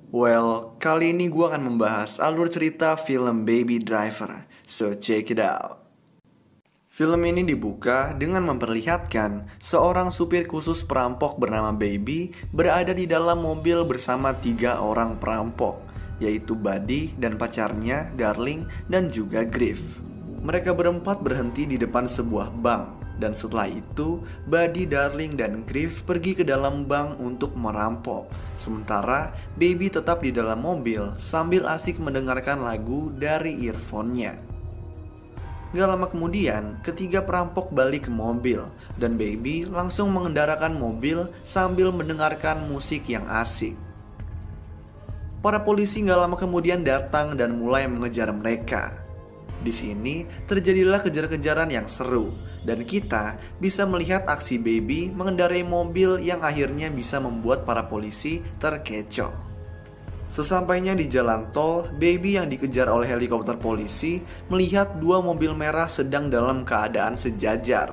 Well, kali ini gue akan membahas alur cerita film Baby Driver. So check it out. Film ini dibuka dengan memperlihatkan seorang supir khusus perampok bernama Baby berada di dalam mobil bersama 3 orang perampok, yaitu Buddy dan pacarnya, Darling, dan juga Griff. Mereka berempat berhenti di depan sebuah bank. Dan setelah itu, Buddy, Darling, dan Griff pergi ke dalam bank untuk merampok. Sementara Baby tetap di dalam mobil sambil asik mendengarkan lagu dari earphone-nya. Gak lama kemudian, ketiga perampok balik ke mobil dan Baby langsung mengendarakan mobil sambil mendengarkan musik yang asik. Para polisi gak lama kemudian datang dan mulai mengejar mereka. Di sini terjadilah kejar-kejaran yang seru dan kita bisa melihat aksi Baby mengendarai mobil yang akhirnya bisa membuat para polisi terkecoh. Sesampainya di jalan tol, Baby yang dikejar oleh helikopter polisi melihat 2 mobil merah sedang dalam keadaan sejajar.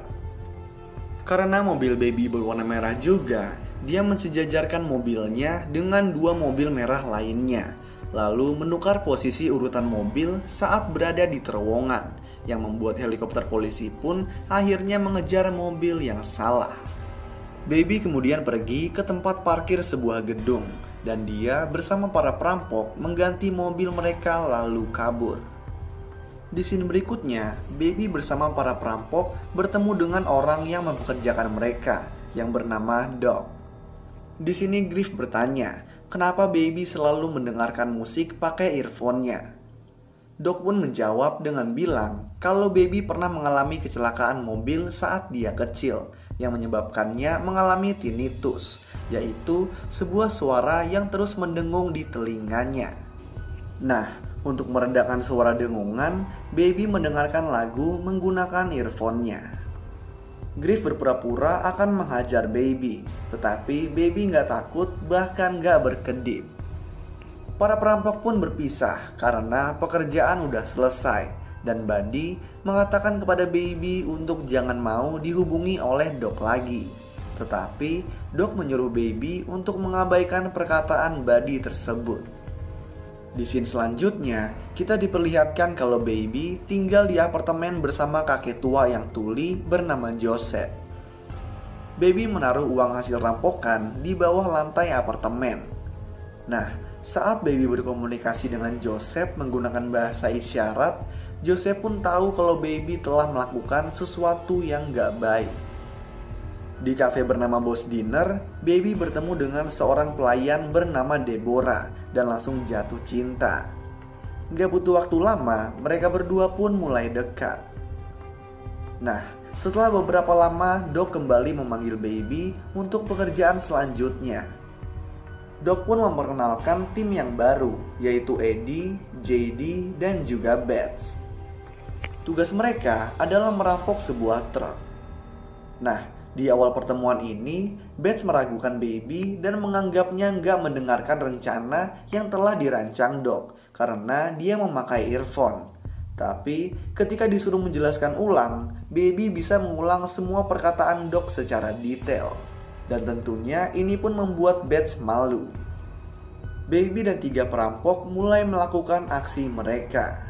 Karena mobil Baby berwarna merah juga, dia mensejajarkan mobilnya dengan 2 mobil merah lainnya, lalu menukar posisi urutan mobil saat berada di terowongan, yang membuat helikopter polisi pun akhirnya mengejar mobil yang salah. Baby kemudian pergi ke tempat parkir sebuah gedung, dan dia bersama para perampok mengganti mobil mereka lalu kabur. Di scene berikutnya, Baby bersama para perampok bertemu dengan orang yang mempekerjakan mereka, yang bernama Doc. Di sini Griff bertanya, kenapa Baby selalu mendengarkan musik pakai earphone-nya. Doc pun menjawab dengan bilang kalau Baby pernah mengalami kecelakaan mobil saat dia kecil yang menyebabkannya mengalami tinnitus, yaitu sebuah suara yang terus mendengung di telinganya. Nah, untuk meredakan suara dengungan, Baby mendengarkan lagu menggunakan earphone-nya. Griff berpura-pura akan menghajar Baby, tetapi Baby nggak takut bahkan nggak berkedip. Para perampok pun berpisah karena pekerjaan udah selesai dan Buddy mengatakan kepada Baby untuk jangan mau dihubungi oleh Doc lagi. Tetapi Doc menyuruh Baby untuk mengabaikan perkataan Buddy tersebut. Di scene selanjutnya, kita diperlihatkan kalau Baby tinggal di apartemen bersama kakek tua yang tuli bernama Joseph. Baby menaruh uang hasil rampokan di bawah lantai apartemen. Nah, saat Baby berkomunikasi dengan Joseph menggunakan bahasa isyarat, Joseph pun tahu kalau Baby telah melakukan sesuatu yang gak baik. Di kafe bernama Boss Dinner, Baby bertemu dengan seorang pelayan bernama Deborah dan langsung jatuh cinta. Gak butuh waktu lama, mereka berdua pun mulai dekat. Nah, setelah beberapa lama, Doc kembali memanggil Baby untuk pekerjaan selanjutnya. Doc pun memperkenalkan tim yang baru, yaitu Eddie, JD, dan juga Bets. Tugas mereka adalah merampok sebuah truk. Nah, di awal pertemuan ini, Bets meragukan Baby dan menganggapnya nggak mendengarkan rencana yang telah dirancang Doc karena dia memakai earphone. Tapi ketika disuruh menjelaskan ulang, Baby bisa mengulang semua perkataan Doc secara detail. Dan tentunya ini pun membuat Bets malu. Baby dan 3 perampok mulai melakukan aksi mereka.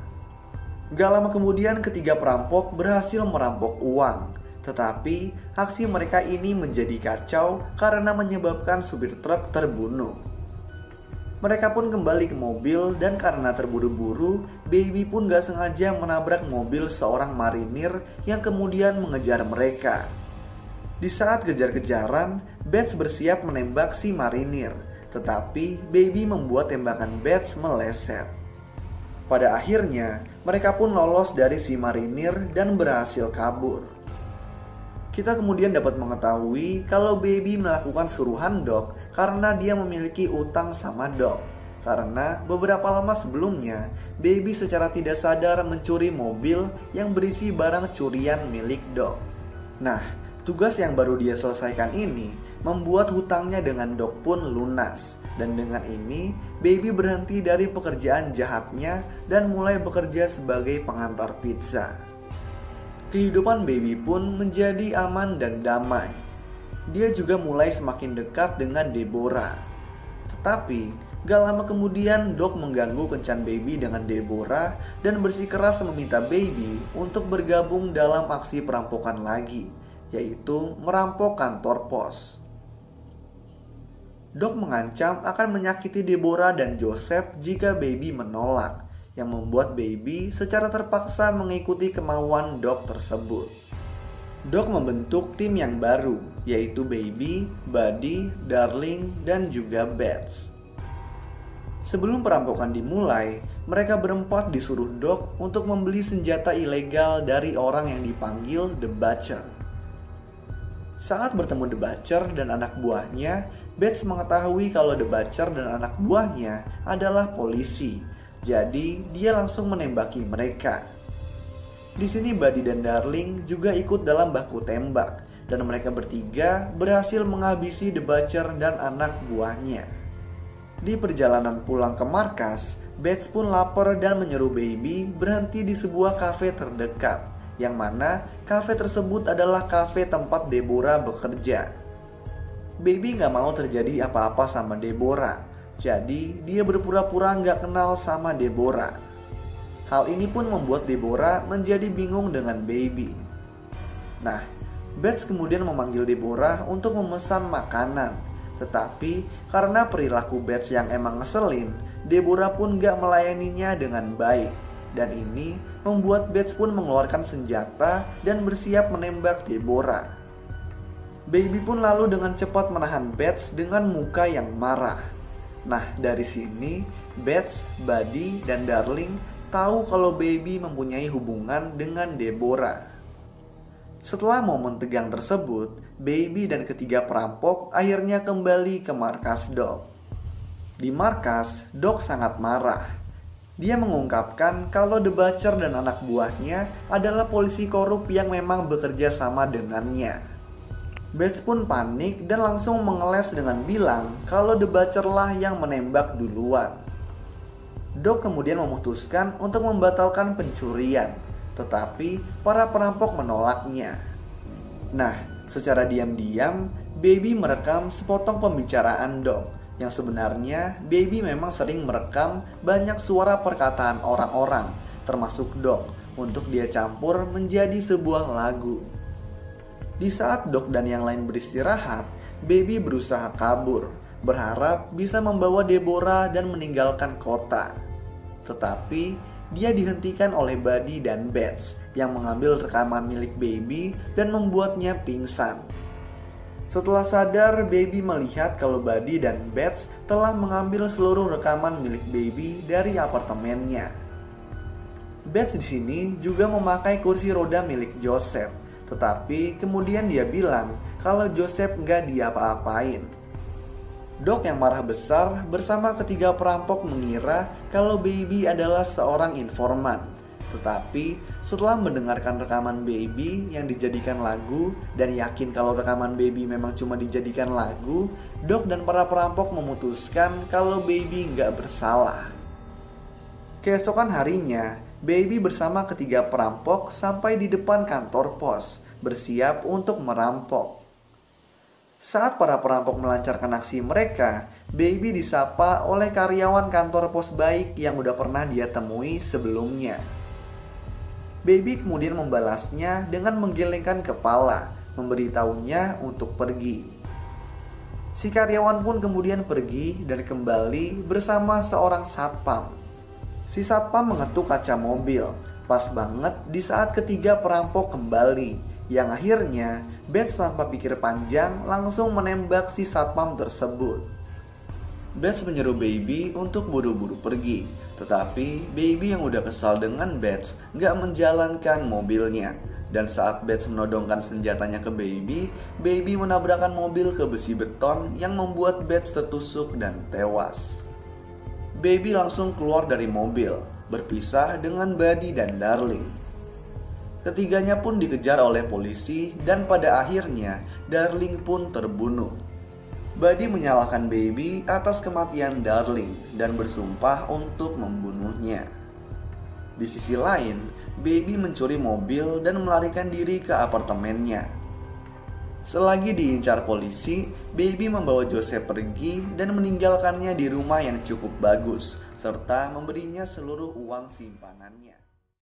Gak lama kemudian ketiga perampok berhasil merampok uang. Tetapi aksi mereka ini menjadi kacau karena menyebabkan supir truk terbunuh. Mereka pun kembali ke mobil dan karena terburu-buru, Baby pun gak sengaja menabrak mobil seorang marinir yang kemudian mengejar mereka. Di saat kejar-kejaran, Bets bersiap menembak si marinir, tetapi Baby membuat tembakan Bets meleset. Pada akhirnya, mereka pun lolos dari si marinir dan berhasil kabur. Kita kemudian dapat mengetahui kalau Baby melakukan suruhan Doc karena dia memiliki utang sama Doc. Karena beberapa lama sebelumnya, Baby secara tidak sadar mencuri mobil yang berisi barang curian milik Doc. Nah, tugas yang baru dia selesaikan ini membuat hutangnya dengan Doc pun lunas. Dan dengan ini, Baby berhenti dari pekerjaan jahatnya dan mulai bekerja sebagai pengantar pizza. Kehidupan Baby pun menjadi aman dan damai. Dia juga mulai semakin dekat dengan Deborah. Tetapi Gak lama kemudian, Doc mengganggu kencan Baby dengan Deborah dan bersikeras meminta Baby untuk bergabung dalam aksi perampokan lagi, yaitu merampok kantor pos. Doc mengancam akan menyakiti Deborah dan Joseph jika Baby menolak, yang membuat Baby secara terpaksa mengikuti kemauan Doc tersebut. Doc membentuk tim yang baru, yaitu Baby, Buddy, Darling, dan juga Bets. Sebelum perampokan dimulai, mereka berempat disuruh Doc untuk membeli senjata ilegal dari orang yang dipanggil The Butcher. Saat bertemu The Butcher dan anak buahnya, Bets mengetahui kalau The Butcher dan anak buahnya adalah polisi. Jadi, dia langsung menembaki mereka. Di sini Buddy dan Darling juga ikut dalam baku tembak, dan mereka bertiga berhasil menghabisi The Butcher dan anak buahnya. Di perjalanan pulang ke markas, Bets pun lapar dan menyeru Baby berhenti di sebuah kafe terdekat, yang mana kafe tersebut adalah kafe tempat Deborah bekerja. Baby gak mau terjadi apa-apa sama Deborah, jadi dia berpura-pura gak kenal sama Deborah. Hal ini pun membuat Deborah menjadi bingung dengan Baby. Nah, Bets kemudian memanggil Deborah untuk memesan makanan. Tetapi karena perilaku Bets yang emang ngeselin, Deborah pun gak melayaninya dengan baik. Dan ini membuat Bets pun mengeluarkan senjata dan bersiap menembak Deborah. Baby pun lalu dengan cepat menahan Bets dengan muka yang marah. Nah, dari sini Bets, Buddy, dan Darling tahu kalau Baby mempunyai hubungan dengan Deborah. Setelah momen tegang tersebut, Baby dan ketiga perampok akhirnya kembali ke markas Doc. Di markas, Doc sangat marah. Dia mengungkapkan kalau The Butcher dan anak buahnya adalah polisi korup yang memang bekerja sama dengannya. Bets pun panik dan langsung mengeles dengan bilang kalau The Butcher lah yang menembak duluan. Doc kemudian memutuskan untuk membatalkan pencurian, tetapi para perampok menolaknya. Nah, secara diam-diam, Baby merekam sepotong pembicaraan Doc, yang sebenarnya Baby memang sering merekam banyak suara perkataan orang-orang, termasuk Doc, untuk dia campur menjadi sebuah lagu. Di saat Doc dan yang lain beristirahat, Baby berusaha kabur, berharap bisa membawa Deborah dan meninggalkan kota. Tetapi dia dihentikan oleh Buddy dan Bets yang mengambil rekaman milik Baby dan membuatnya pingsan. Setelah sadar, Baby melihat kalau Buddy dan Bets telah mengambil seluruh rekaman milik Baby dari apartemennya. Bets di sini juga memakai kursi roda milik Joseph, tetapi kemudian dia bilang kalau Joseph nggak diapa-apain. Doc yang marah besar bersama ketiga perampok mengira kalau Baby adalah seorang informan. Tetapi setelah mendengarkan rekaman Baby yang dijadikan lagu dan yakin kalau rekaman Baby memang cuma dijadikan lagu, Doc dan para perampok memutuskan kalau Baby nggak bersalah. Keesokan harinya, Baby bersama ketiga perampok sampai di depan kantor pos, bersiap untuk merampok. Saat para perampok melancarkan aksi mereka, Baby disapa oleh karyawan kantor pos baik yang udah pernah dia temui sebelumnya. Baby kemudian membalasnya dengan menggelengkan kepala, memberitahunya untuk pergi. Si karyawan pun kemudian pergi dan kembali bersama seorang satpam. Si satpam mengetuk kaca mobil, pas banget di saat ketiga perampok kembali, yang akhirnya Bets tanpa pikir panjang langsung menembak si satpam tersebut. Bets menyuruh Baby untuk buru-buru pergi, tetapi Baby yang udah kesal dengan Bets gak menjalankan mobilnya. Dan saat Bets menodongkan senjatanya ke Baby, Baby menabrakkan mobil ke besi beton yang membuat Bets tertusuk dan tewas. Baby langsung keluar dari mobil, berpisah dengan Buddy dan Darling. Ketiganya pun dikejar oleh polisi dan pada akhirnya Darling pun terbunuh. Buddy menyalahkan Baby atas kematian Darling dan bersumpah untuk membunuhnya. Di sisi lain, Baby mencuri mobil dan melarikan diri ke apartemennya. Selagi diincar polisi, Baby membawa Joseph pergi dan meninggalkannya di rumah yang cukup bagus, serta memberinya seluruh uang simpanannya.